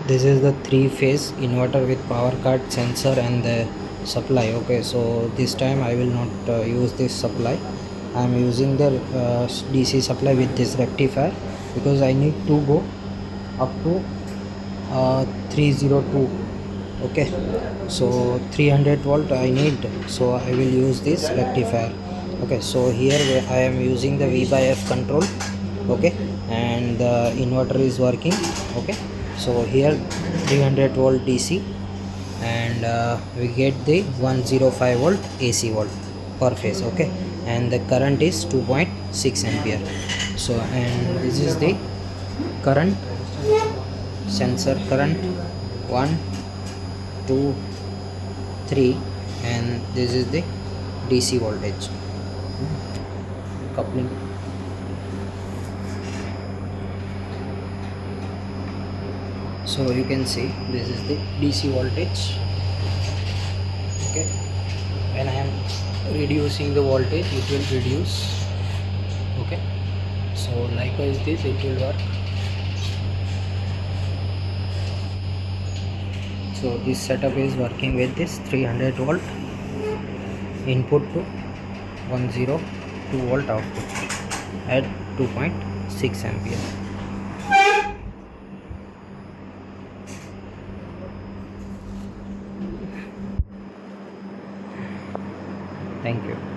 this is the three-phase inverter with power card, sensor and the supply. Okay, so this time I will not use this supply. I am using the DC supply with this rectifier because I need to go up to 302. Okay, so 300 volt I need, so I will use this rectifier. Okay, so here I am using the V by F control. Okay, and the inverter is working. Okay, so here 300 volt DC, and we get the 105 volt AC volt per phase. Okay, and the current is 2.6 ampere. So, and this is the current sensor current 1 2 3, and this is the DC voltage coupling. So you can see this is the DC voltage. Okay, when I am reducing the voltage it will reduce. Okay, so likewise this it will work. So this setup is working with this 300 volt input to 102 volt output at 2.6 ampere. Thank you.